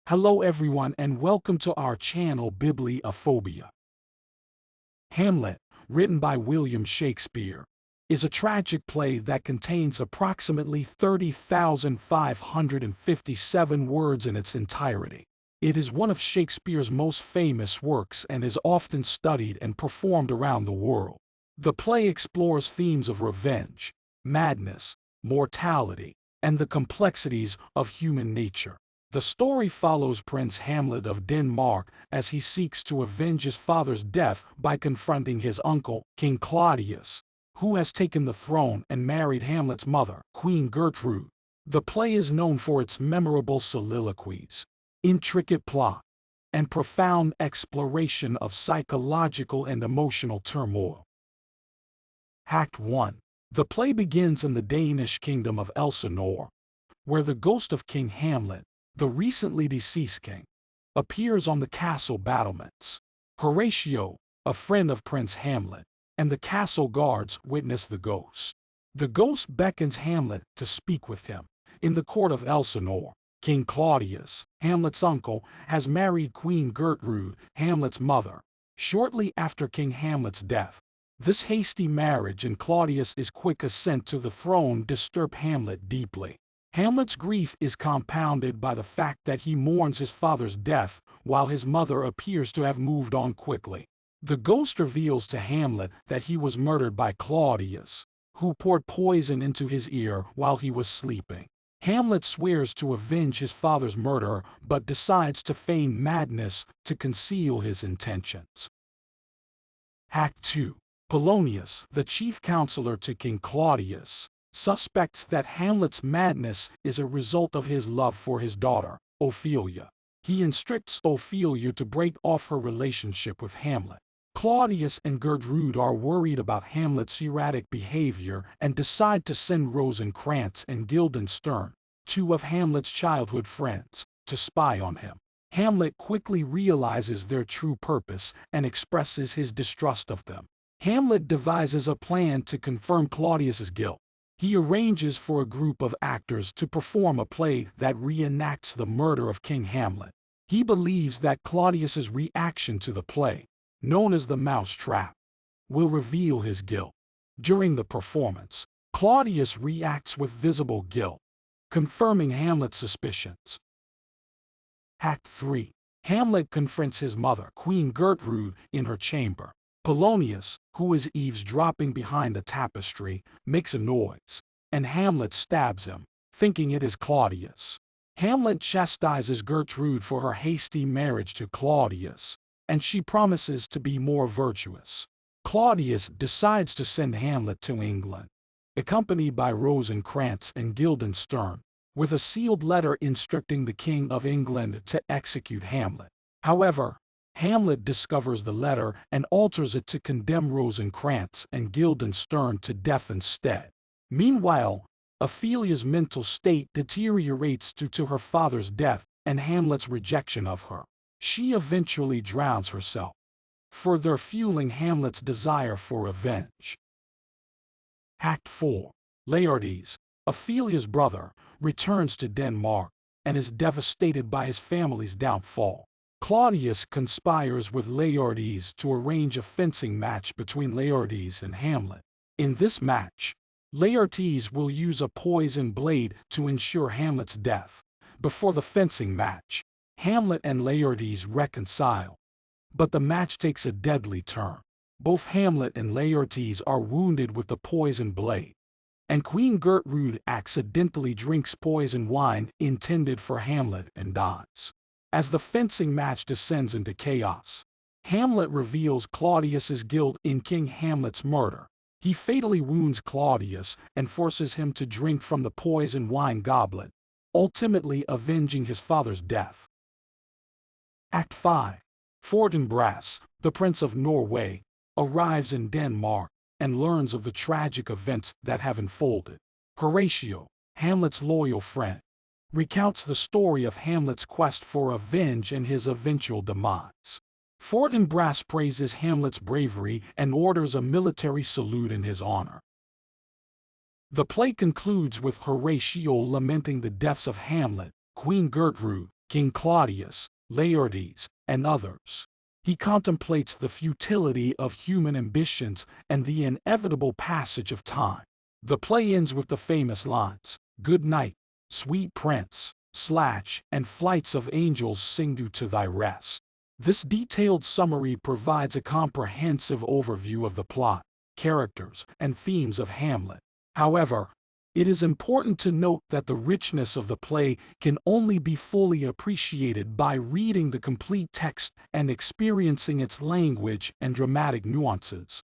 Hello everyone and welcome to our channel Bibliophobia. Hamlet, written by William Shakespeare, is a tragic play that contains approximately 30,557 words in its entirety. It is one of Shakespeare's most famous works and is often studied and performed around the world. The play explores themes of revenge, madness, mortality, and the complexities of human nature. The story follows Prince Hamlet of Denmark as he seeks to avenge his father's death by confronting his uncle, King Claudius, who has taken the throne and married Hamlet's mother, Queen Gertrude. The play is known for its memorable soliloquies, intricate plot, and profound exploration of psychological and emotional turmoil. Act 1. The play begins in the Danish kingdom of Elsinore, where the ghost of King Hamlet, the recently deceased king, appears on the castle battlements. Horatio, a friend of Prince Hamlet, and the castle guards witness the ghost. The ghost beckons Hamlet to speak with him. In the court of Elsinore, King Claudius, Hamlet's uncle, has married Queen Gertrude, Hamlet's mother, shortly after King Hamlet's death. This hasty marriage and Claudius' quick ascent to the throne disturb Hamlet deeply. Hamlet's grief is compounded by the fact that he mourns his father's death while his mother appears to have moved on quickly. The ghost reveals to Hamlet that he was murdered by Claudius, who poured poison into his ear while he was sleeping. Hamlet swears to avenge his father's murder but decides to feign madness to conceal his intentions. Act 2. Polonius, the chief counselor to King Claudius, suspects that Hamlet's madness is a result of his love for his daughter, Ophelia. He instructs Ophelia to break off her relationship with Hamlet. Claudius and Gertrude are worried about Hamlet's erratic behavior and decide to send Rosencrantz and Guildenstern, two of Hamlet's childhood friends, to spy on him. Hamlet quickly realizes their true purpose and expresses his distrust of them. Hamlet devises a plan to confirm Claudius's guilt. He arranges for a group of actors to perform a play that reenacts the murder of King Hamlet. He believes that Claudius's reaction to the play, known as the mouse trap, will reveal his guilt. During the performance, Claudius reacts with visible guilt, confirming Hamlet's suspicions. Act 3. Hamlet confronts his mother, Queen Gertrude, in her chamber. Polonius, who is eavesdropping behind the tapestry, makes a noise, and Hamlet stabs him, thinking it is Claudius. Hamlet chastises Gertrude for her hasty marriage to Claudius, and she promises to be more virtuous. Claudius decides to send Hamlet to England, accompanied by Rosencrantz and Guildenstern, with a sealed letter instructing the King of England to execute Hamlet. However, Hamlet discovers the letter and alters it to condemn Rosencrantz and Guildenstern to death instead. Meanwhile, Ophelia's mental state deteriorates due to her father's death and Hamlet's rejection of her. She eventually drowns herself, further fueling Hamlet's desire for revenge. Act 4. Laertes, Ophelia's brother, returns to Denmark and is devastated by his family's downfall. Claudius conspires with Laertes to arrange a fencing match between Laertes and Hamlet. In this match, Laertes will use a poisoned blade to ensure Hamlet's death. Before the fencing match, Hamlet and Laertes reconcile, but the match takes a deadly turn. Both Hamlet and Laertes are wounded with the poisoned blade, and Queen Gertrude accidentally drinks poisoned wine intended for Hamlet and dies. As the fencing match descends into chaos, Hamlet reveals Claudius's guilt in King Hamlet's murder. He fatally wounds Claudius and forces him to drink from the poisoned wine goblet, ultimately avenging his father's death. Act 5. Fortinbras, the Prince of Norway, arrives in Denmark and learns of the tragic events that have unfolded. Horatio, Hamlet's loyal friend, recounts the story of Hamlet's quest for revenge and his eventual demise. Fortinbras praises Hamlet's bravery and orders a military salute in his honor. The play concludes with Horatio lamenting the deaths of Hamlet, Queen Gertrude, King Claudius, Laertes, and others. He contemplates the futility of human ambitions and the inevitable passage of time. The play ends with the famous lines, "Good night, sweet prince, and flights of angels sing you to thy rest." This detailed summary provides a comprehensive overview of the plot, characters, and themes of Hamlet. However, it is important to note that the richness of the play can only be fully appreciated by reading the complete text and experiencing its language and dramatic nuances.